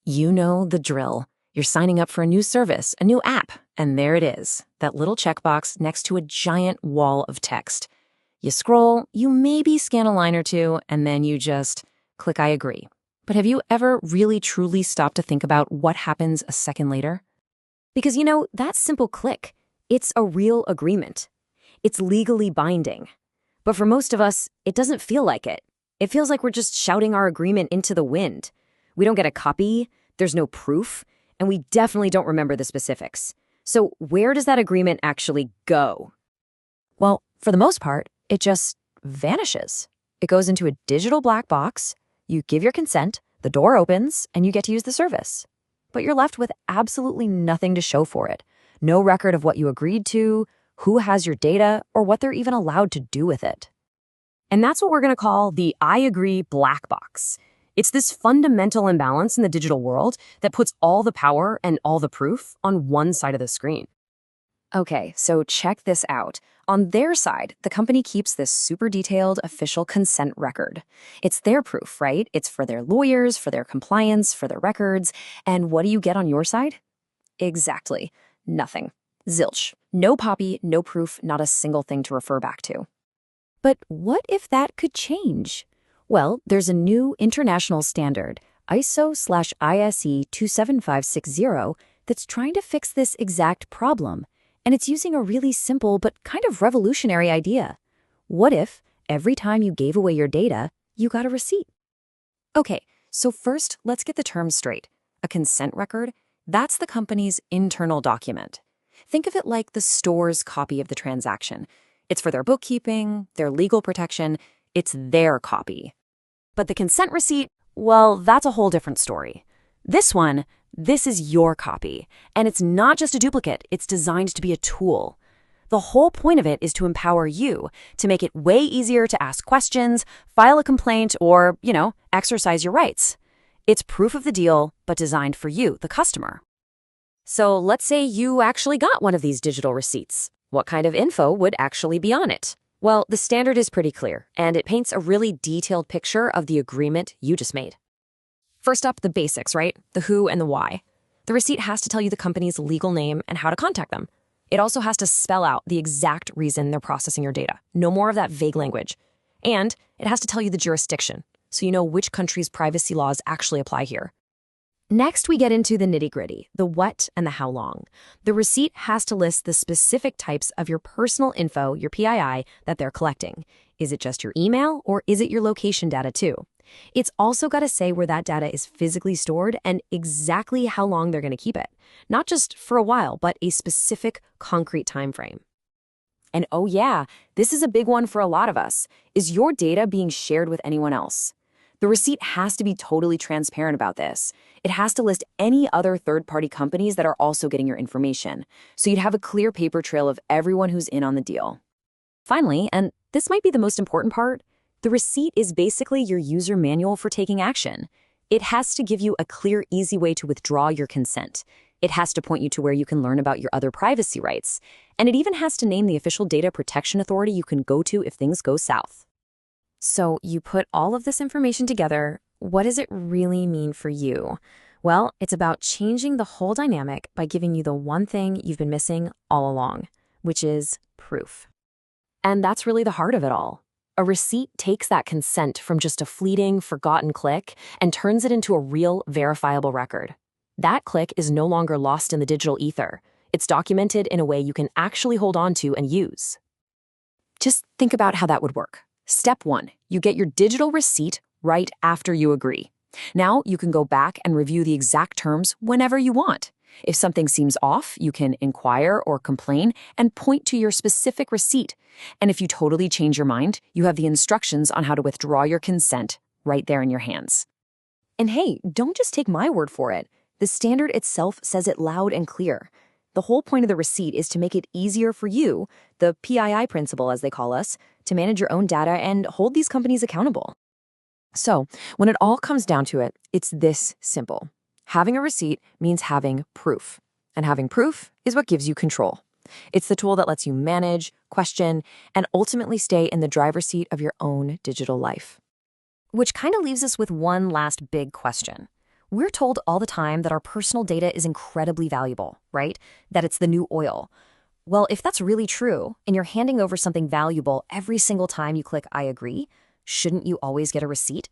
You know the drill. You're signing up for a new service, a new app, and there it is, that little checkbox next to a giant wall of text. You scroll, you maybe scan a line or two, and then you just click I agree. But have you ever really truly stopped to think about what happens a second later? Because that simple click, it's a real agreement. It's legally binding. But for most of us, it doesn't feel like it. It feels like we're just shouting our agreement into the wind. We don't get a copy, there's no proof, and we definitely don't remember the specifics. So where does that agreement actually go? Well, for the most part, it just vanishes. It goes into a digital black box, you give your consent, the door opens, and you get to use the service. But you're left with absolutely nothing to show for it. No record of what you agreed to, who has your data, or what they're even allowed to do with it. And that's what we're going to call the I agree black box. It's this fundamental imbalance in the digital world that puts all the power and all the proof on one side of the screen. Okay, so check this out. On their side, the company keeps this super detailed official consent record. It's their proof, right? It's for their lawyers, for their compliance, for their records. And what do you get on your side? Exactly. Nothing. Zilch. No copy, no proof, not a single thing to refer back to. But what if that could change? Well, there's a new international standard, ISO/ISE 27560, that's trying to fix this exact problem. And it's using a really simple but kind of revolutionary idea. What if, every time you gave away your data, you got a receipt? Okay, so first, let's get the terms straight. A consent record, that's the company's internal document. Think of it like the store's copy of the transaction. It's for their bookkeeping, their legal protection, it's their copy. But the consent receipt, well, that's a whole different story. This is your copy. And it's not just a duplicate, it's designed to be a tool. The whole point of it is to empower you, to make it way easier to ask questions, file a complaint, or, exercise your rights. It's proof of the deal, but designed for you, the customer. So let's say you actually got one of these digital receipts. What kind of info would actually be on it? Well, the standard is pretty clear, and it paints a really detailed picture of the agreement you just made. First up, the basics, right? The who and the why. The receipt has to tell you the company's legal name and how to contact them. It also has to spell out the exact reason they're processing your data. No more of that vague language. And it has to tell you the jurisdiction, so you know which country's privacy laws actually apply here. Next, we get into the nitty-gritty, the what and the how long. The receipt has to list the specific types of your personal info, your PII, that they're collecting. Is it just your email, or is it your location data too? It's also got to say where that data is physically stored and exactly how long they're going to keep it. Not just for a while, but a specific, concrete time frame. And oh yeah, this is a big one for a lot of us. Is your data being shared with anyone else? The receipt has to be totally transparent about this. It has to list any other third-party companies that are also getting your information, so you'd have a clear paper trail of everyone who's in on the deal. Finally, and this might be the most important part, the receipt is basically your user manual for taking action. It has to give you a clear, easy way to withdraw your consent. It has to point you to where you can learn about your other privacy rights. And it even has to name the official data protection authority you can go to if things go south. So you put all of this information together. What does it really mean for you? Well, it's about changing the whole dynamic by giving you the one thing you've been missing all along, which is proof. And that's really the heart of it all. A receipt takes that consent from just a fleeting, forgotten click and turns it into a real, verifiable record. That click is no longer lost in the digital ether. It's documented in a way you can actually hold on to and use. Just think about how that would work. Step 1, you get your digital receipt right after you agree. Now you can go back and review the exact terms whenever you want. If something seems off, you can inquire or complain and point to your specific receipt. And if you totally change your mind, you have the instructions on how to withdraw your consent right there in your hands. And hey, don't just take my word for it. The standard itself says it loud and clear. The whole point of the receipt is to make it easier for you, the PII principle as they call us, to manage your own data and hold these companies accountable. So, when it all comes down to it, it's this simple. Having a receipt means having proof. And having proof is what gives you control. It's the tool that lets you manage, question, and ultimately stay in the driver's seat of your own digital life. Which kind of leaves us with one last big question. We're told all the time that our personal data is incredibly valuable, right? That it's the new oil. Well, if that's really true, and you're handing over something valuable every single time you click I agree, shouldn't you always get a receipt?